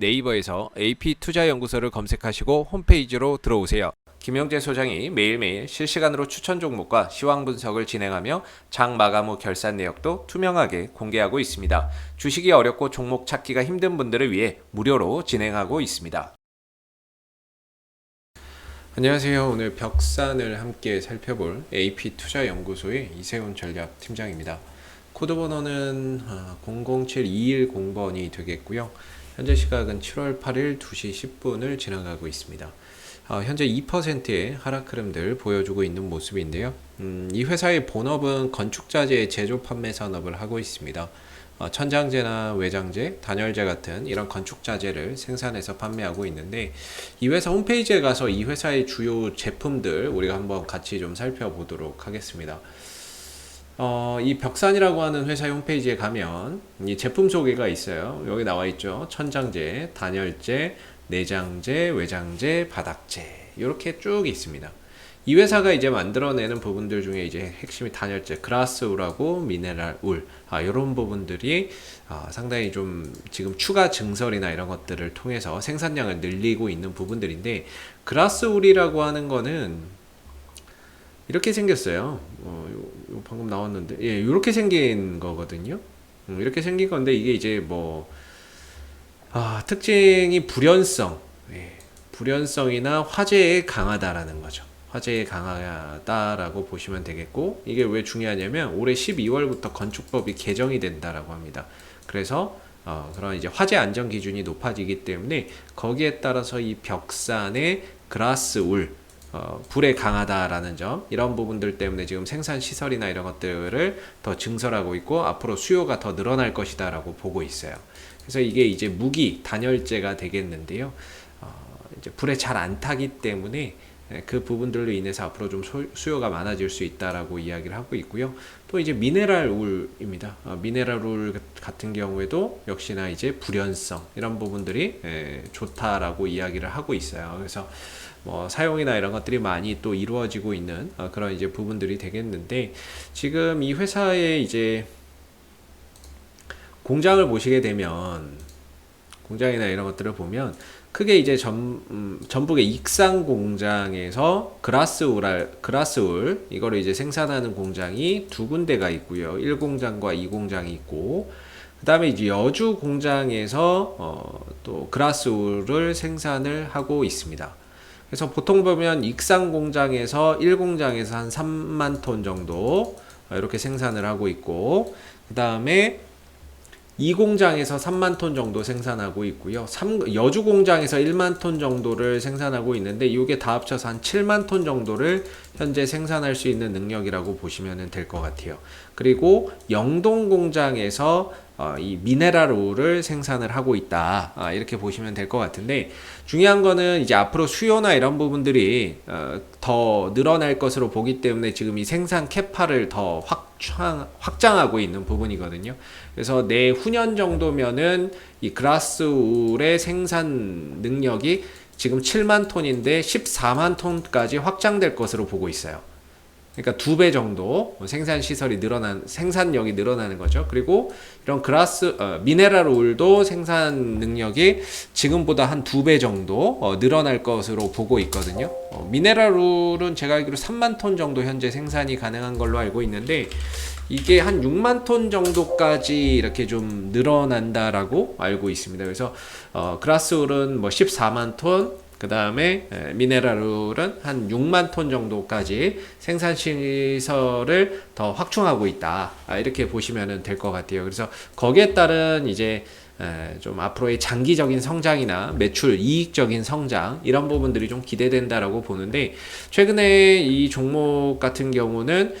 네이버에서 AP투자연구소를 검색하시고 홈페이지로 들어오세요. 김영재 소장이 매일매일 실시간으로 추천 종목과 시황 분석을 진행하며 장 마감 후 결산 내역도 투명하게 공개하고 있습니다. 주식이 어렵고 종목 찾기가 힘든 분들을 위해 무료로 진행하고 있습니다. 안녕하세요. 오늘 벽산을 함께 살펴볼 AP투자연구소의 이세훈 전략팀장입니다. 코드 번호는 007210번이 되겠고요. 현재 시각은 7월 8일 2시 10분을 지나가고 있습니다. 현재 2%의 하락 흐름들 보여주고 있는 모습인데요. 이 회사의 본업은 건축자재 제조 판매 산업을 하고 있습니다. 천장재나 외장재, 단열재 같은 이런 건축자재를 생산해서 판매하고 있는데, 이 회사 홈페이지에 가서 이 회사의 주요 제품들 우리가 한번 같이 좀 살펴보도록 하겠습니다. 이 벽산이라고 하는 회사의 홈페이지에 가면 이 제품 소개가 있어요. 여기 나와 있죠. 천장재, 단열재, 내장재, 외장재, 바닥재 이렇게 쭉 있습니다. 이 회사가 이제 만들어내는 부분들 중에 이제 핵심이 단열재, 그라스울하고 미네랄 울, 이런 부분들이 상당히 좀 지금 추가 증설이나 이런 것들을 통해서 생산량을 늘리고 있는 부분들인데, 그라스울이라고 하는 거는 이렇게 생겼어요. 방금 나왔는데, 예, 이렇게 생긴 거거든요. 이렇게 생긴 건데, 이게 이제 특징이 불연성, 예, 불연성이나 화재에 강하다라는 거죠. 화재에 강하다라고 보시면 되겠고, 이게 왜 중요하냐면 올해 12월부터 건축법이 개정이 된다라고 합니다. 그래서 그런 이제 화재 안전 기준이 높아지기 때문에 거기에 따라서 이 벽산의 그라스 울, 불에 강하다라는 점, 이런 부분들 때문에 지금 생산 시설이나 이런 것들을 더 증설하고 있고 앞으로 수요가 더 늘어날 것이다 라고 보고 있어요. 그래서 이게 이제 무기 단열재가 되겠는데요. 이제 불에 잘 안 타기 때문에 그 부분들로 인해서 앞으로 좀 수요가 많아질 수 있다라고 이야기를 하고 있고요. 또 이제 미네랄 울입니다. 미네랄 울 같은 경우에도 역시나 이제 불연성, 이런 부분들이 좋다라고 이야기를 하고 있어요. 그래서 사용이나 이런 것들이 많이 또 이루어지고 있는 그런 이제 부분들이 되겠는데, 지금 이 회사의 이제 공장을 보시게 되면, 공장이나 이런 것들을 보면 크게 이제 전북의 익산 공장에서 그라스울 이거를 이제 생산하는 공장이 두 군데가 있고요. 1공장과 2공장이 있고, 그 다음에 이제 여주 공장에서 또 그라스울을 생산을 하고 있습니다. 그래서 보통 보면 익산 공장에서 1공장에서 한 3만 톤 정도 이렇게 생산을 하고 있고, 그 다음에 2공장에서 3만 톤 정도 생산하고 있고요. 여주 공장에서 1만 톤 정도를 생산하고 있는데, 이게 다 합쳐서 한 7만 톤 정도를 현재 생산할 수 있는 능력이라고 보시면 될 것 같아요. 그리고 영동 공장에서 이 미네랄 울을 생산을 하고 있다, 이렇게 보시면 될 것 같은데, 중요한 거는 이제 앞으로 수요나 이런 부분들이 더 늘어날 것으로 보기 때문에 지금 이 생산 캐파를 더 확장하고 있는 부분이거든요. 그래서 내후년 정도면은 이 그라스울의 생산 능력이 지금 7만 톤인데 14만 톤까지 확장될 것으로 보고 있어요. 그러니까 2배 정도 생산력이 늘어나는 거죠. 그리고 이런 미네랄 울도 생산 능력이 지금보다 한 2배 정도 늘어날 것으로 보고 있거든요. 미네랄 울은 제가 알기로 3만 톤 정도 현재 생산이 가능한 걸로 알고 있는데, 이게 한 6만 톤 정도까지 이렇게 좀 늘어난다라고 알고 있습니다. 그래서 그라스울은 14만 톤, 그 다음에 미네랄울은 한 6만 톤 정도까지 생산 시설을 더 확충하고 있다, 이렇게 보시면 될 것 같아요. 그래서 거기에 따른 이제 좀 앞으로의 장기적인 성장이나 매출 이익적인 성장, 이런 부분들이 좀 기대된다라고 보는데, 최근에 이 종목 같은 경우는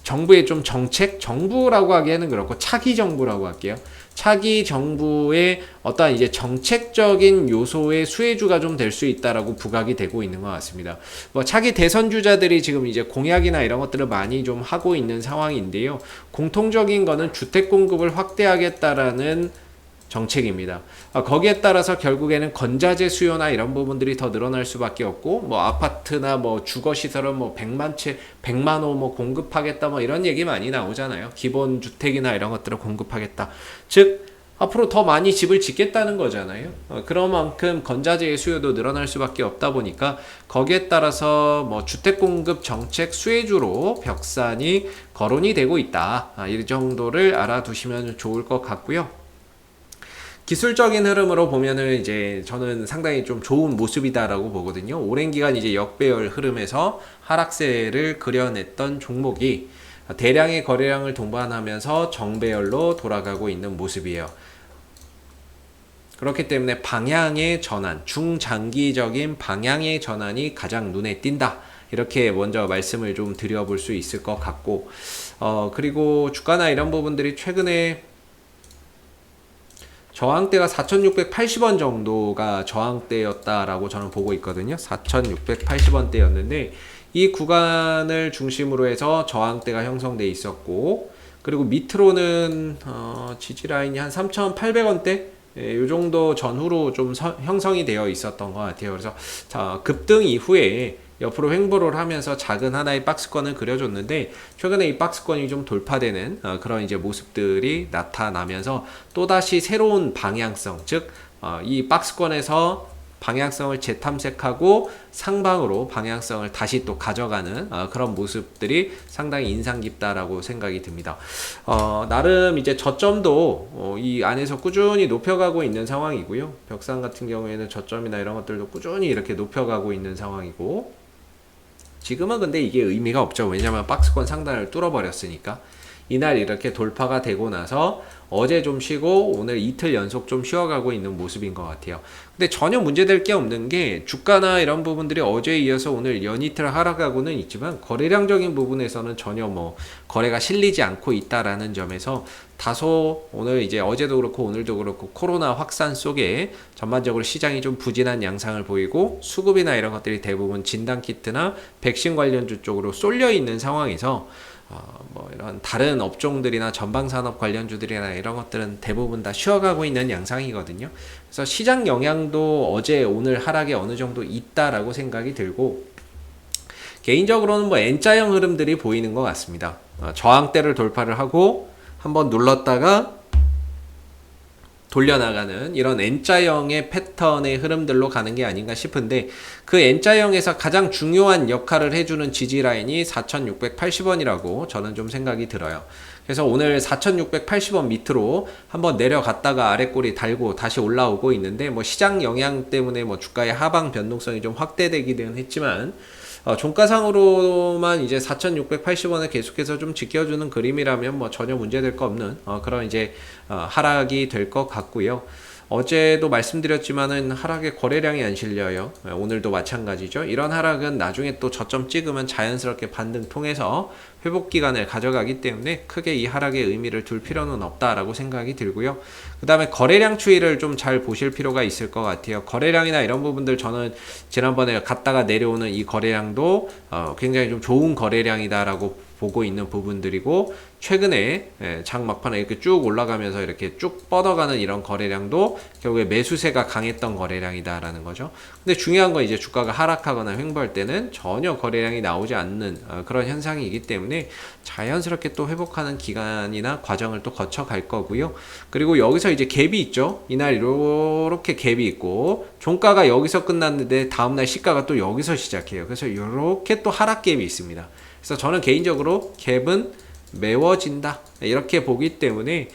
정부의 좀 정부라고 하기에는 그렇고 차기 정부라고 할게요. 차기 정부의 어떤 이제 정책적인 요소의 수혜주가 좀 될 수 있다라고 부각이 되고 있는 것 같습니다. 차기 대선 주자들이 지금 이제 공약이나 이런 것들을 많이 좀 하고 있는 상황인데요. 공통적인 거는 주택 공급을 확대하겠다라는 정책입니다. 거기에 따라서 결국에는 건자재 수요나 이런 부분들이 더 늘어날 수밖에 없고, 아파트나 주거 시설은 100만 호 공급하겠다, 이런 얘기 많이 나오잖아요. 기본 주택이나 이런 것들을 공급하겠다. 즉 앞으로 더 많이 집을 짓겠다는 거잖아요. 그런 만큼 건자재의 수요도 늘어날 수밖에 없다 보니까 거기에 따라서 뭐 주택 공급 정책 수혜주로 벽산이 거론이 되고 있다. 이 정도를 알아두시면 좋을 것 같고요. 기술적인 흐름으로 보면은 이제 저는 상당히 좀 좋은 모습이다라고 보거든요. 오랜 기간 이제 역배열 흐름에서 하락세를 그려냈던 종목이 대량의 거래량을 동반하면서 정배열로 돌아가고 있는 모습이에요. 그렇기 때문에 방향의 전환, 중장기적인 방향의 전환이 가장 눈에 띈다. 이렇게 먼저 말씀을 좀 드려볼 수 있을 것 같고, 그리고 주가나 이런 부분들이 최근에 저항대가 4,680원 정도가 저항대였다라고 저는 보고 있거든요. 4,680원대였는데 이 구간을 중심으로 해서 저항대가 형성돼 있었고, 그리고 밑으로는 지지 라인이 한 3,800원대 이 정도 전후로 좀 형성이 되어 있었던 것 같아요. 그래서 자, 급등 이후에 옆으로 횡보를 하면서 작은 하나의 박스권을 그려줬는데 최근에 이 박스권이 좀 돌파되는 그런 이제 모습들이 나타나면서 또다시 새로운 방향성, 즉 이 박스권에서 방향성을 재탐색하고 상방으로 방향성을 다시 또 가져가는 그런 모습들이 상당히 인상 깊다라고 생각이 듭니다. 나름 이제 저점도 이 안에서 꾸준히 높여가고 있는 상황이고요. 벽산 같은 경우에는 저점이나 이런 것들도 꾸준히 이렇게 높여가고 있는 상황이고, 지금은 근데 이게 의미가 없죠. 왜냐면 박스권 상단을 뚫어버렸으니까. 이날 이렇게 돌파가 되고 나서 어제 좀 쉬고 오늘 이틀 연속 좀 쉬어가고 있는 모습인 것 같아요. 근데 전혀 문제될 게 없는 게 주가나 이런 부분들이 어제에 이어서 오늘 연이틀 하락하고는 있지만 거래량적인 부분에서는 전혀 뭐 거래가 실리지 않고 있다라는 점에서 다소 오늘 이제 어제도 그렇고 오늘도 그렇고 코로나 확산 속에 전반적으로 시장이 좀 부진한 양상을 보이고 수급이나 이런 것들이 대부분 진단키트나 백신 관련주 쪽으로 쏠려 있는 상황에서 뭐 이런 다른 업종들이나 전방산업 관련주들이나 이런 것들은 대부분 다 쉬어가고 있는 양상이거든요. 그래서 시장 영향도 어제 오늘 하락에 어느 정도 있다라고 생각이 들고, 개인적으로는 뭐 N자형 흐름들이 보이는 것 같습니다. 저항대를 돌파를 하고 한번 눌렀다가 돌려나가는 이런 N자형의 패턴의 흐름들로 가는 게 아닌가 싶은데, 그 N자형에서 가장 중요한 역할을 해주는 지지라인이 4,680원이라고 저는 좀 생각이 들어요. 그래서 오늘 4,680원 밑으로 한번 내려갔다가 아래꼬리 달고 다시 올라오고 있는데, 뭐 시장 영향 때문에 뭐 주가의 하방 변동성이 좀 확대되기는 했지만 종가상으로만 이제 4,680원을 계속해서 좀 지켜주는 그림이라면 뭐 전혀 문제될 거 없는 그런 이제 하락이 될 것 같고요. 어제도 말씀드렸지만은 하락에 거래량이 안 실려요. 오늘도 마찬가지죠. 이런 하락은 나중에 또 저점 찍으면 자연스럽게 반등 통해서 회복 기간을 가져가기 때문에 크게 이 하락의 의미를 둘 필요는 없다라고 생각이 들고요. 그 다음에 거래량 추이를 좀 잘 보실 필요가 있을 것 같아요. 거래량이나 이런 부분들 저는 지난번에 갔다가 내려오는 이 거래량도 굉장히 좀 좋은 거래량이다라고 보고 있는 부분들이고, 최근에 장 막판에 이렇게 쭉 올라가면서 이렇게 쭉 뻗어가는 이런 거래량도 결국에 매수세가 강했던 거래량이다라는 거죠. 근데 중요한 건 이제 주가가 하락하거나 횡보할 때는 전혀 거래량이 나오지 않는 그런 현상이기 때문에 자연스럽게 또 회복하는 기간이나 과정을 또 거쳐갈 거고요. 그리고 여기서 이제 갭이 있죠. 이날 이렇게 갭이 있고 종가가 여기서 끝났는데 다음날 시가가 또 여기서 시작해요. 그래서 이렇게 또 하락 갭이 있습니다. 그래서 저는 개인적으로 갭은 메워진다 이렇게 보기 때문에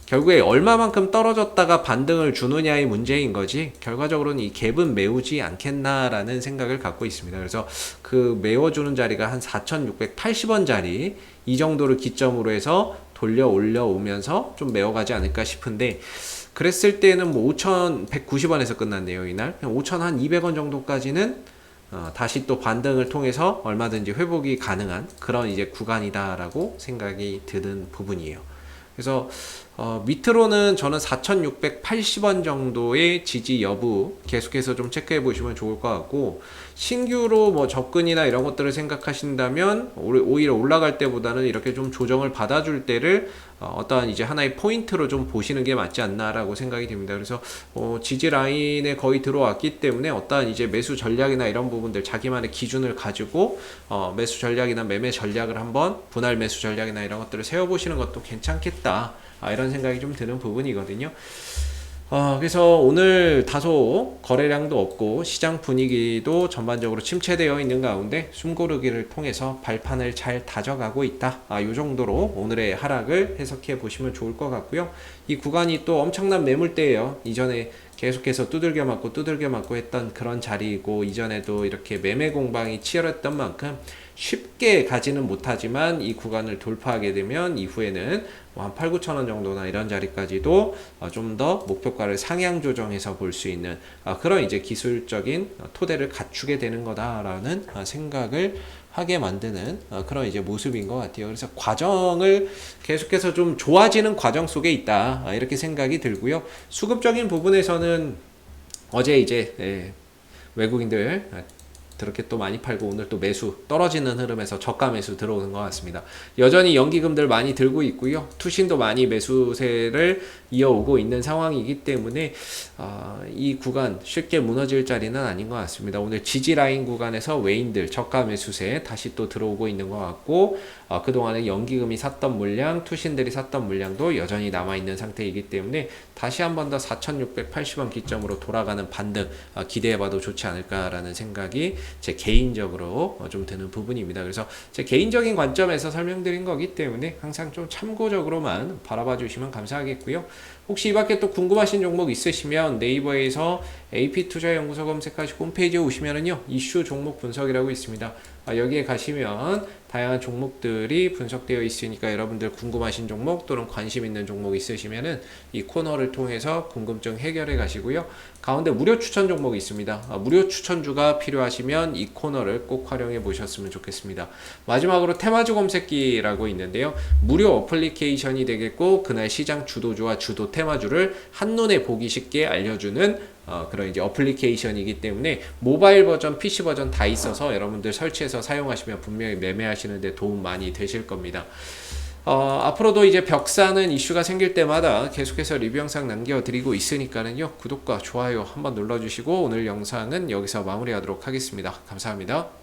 결국에 얼마만큼 떨어졌다가 반등을 주느냐의 문제인 거지, 결과적으로는 이 갭은 메우지 않겠나라는 생각을 갖고 있습니다. 그래서 그 메워주는 자리가 한 4,680원 자리 이 정도를 기점으로 해서 돌려 올려오면서 좀 메워가지 않을까 싶은데, 그랬을 때는 뭐 5,190원에서 끝났네요. 이날 5,200원 정도까지는 다시 또 반등을 통해서 얼마든지 회복이 가능한 그런 이제 구간이다라고 생각이 드는 부분이에요. 그래서 밑으로는 저는 4,680원 정도의 지지 여부 계속해서 좀 체크해 보시면 좋을 것 같고, 신규로 뭐 접근이나 이런 것들을 생각하신다면 오히려 올라갈 때보다는 이렇게 좀 조정을 받아줄 때를 어떠한 이제 하나의 포인트로 좀 보시는 게 맞지 않나라고 생각이 됩니다. 그래서 지지 라인에 거의 들어왔기 때문에 어떠한 이제 매수 전략이나 이런 부분들 자기만의 기준을 가지고 매수 전략이나 매매 전략을 한번 분할 매수 전략이나 이런 것들을 세워보시는 것도 괜찮겠다 이런 생각이 좀 드는 부분이거든요. 그래서 오늘 다소 거래량도 없고 시장 분위기도 전반적으로 침체되어 있는 가운데 숨고르기를 통해서 발판을 잘 다져가고 있다. 이 정도로 오늘의 하락을 해석해 보시면 좋을 것 같고요. 이 구간이 또 엄청난 매물대예요. 이전에 계속해서 두들겨 맞고 했던 그런 자리이고, 이전에도 이렇게 매매 공방이 치열했던 만큼 쉽게 가지는 못하지만 이 구간을 돌파하게 되면 이후에는 한 8, 9천 원 정도나 이런 자리까지도 좀 더 목표가를 상향 조정해서 볼 수 있는 그런 이제 기술적인 토대를 갖추게 되는 거다라는 생각을 하게 만드는 그런 이제 모습인 것 같아요. 그래서 과정을 계속해서 좀 좋아지는 과정 속에 있다, 이렇게 생각이 들고요. 수급적인 부분에서는 어제 이제 외국인들 그렇게 또 많이 팔고 오늘 또 매수 떨어지는 흐름에서 저가 매수 들어오는 것 같습니다. 여전히 연기금들 많이 들고 있고요. 투신도 많이 매수세를 이어오고 있는 상황이기 때문에 이 구간 쉽게 무너질 자리는 아닌 것 같습니다. 오늘 지지 라인 구간에서 외인들 저가 매수세 다시 또 들어오고 있는 것 같고, 그동안에 연기금이 샀던 물량, 투신들이 샀던 물량도 여전히 남아있는 상태이기 때문에 다시 한 번 더 4,680원 기점으로 돌아가는 반등 기대해봐도 좋지 않을까라는 생각이 제 개인적으로 좀 드는 부분입니다. 그래서 제 개인적인 관점에서 설명드린 거기 때문에 항상 좀 참고적으로만 바라봐 주시면 감사하겠고요. 혹시 이 밖에 또 궁금하신 종목 있으시면 네이버에서 AP투자연구소 검색하시고 홈페이지에 오시면은요, 이슈 종목 분석이라고 있습니다. 여기에 가시면 다양한 종목들이 분석되어 있으니까 여러분들 궁금하신 종목 또는 관심 있는 종목 있으시면은 이 코너를 통해서 궁금증 해결해 가시고요. 가운데 무료 추천 종목이 있습니다. 무료 추천주가 필요하시면 이 코너를 꼭 활용해 보셨으면 좋겠습니다. 마지막으로 테마주 검색기라고 있는데요. 무료 어플리케이션이 되겠고, 그날 시장 주도주와 주도 테마주를 한눈에 보기 쉽게 알려주는 그런 이제 어플리케이션이기 때문에 모바일 버전, PC 버전 다 있어서 여러분들 설치해서 사용하시면 분명히 매매하시는데 도움 많이 되실 겁니다. 앞으로도 이제 벽사는 이슈가 생길 때마다 계속해서 리뷰 영상 남겨드리고 있으니까는요, 구독과 좋아요 한번 눌러주시고 오늘 영상은 여기서 마무리하도록 하겠습니다. 감사합니다.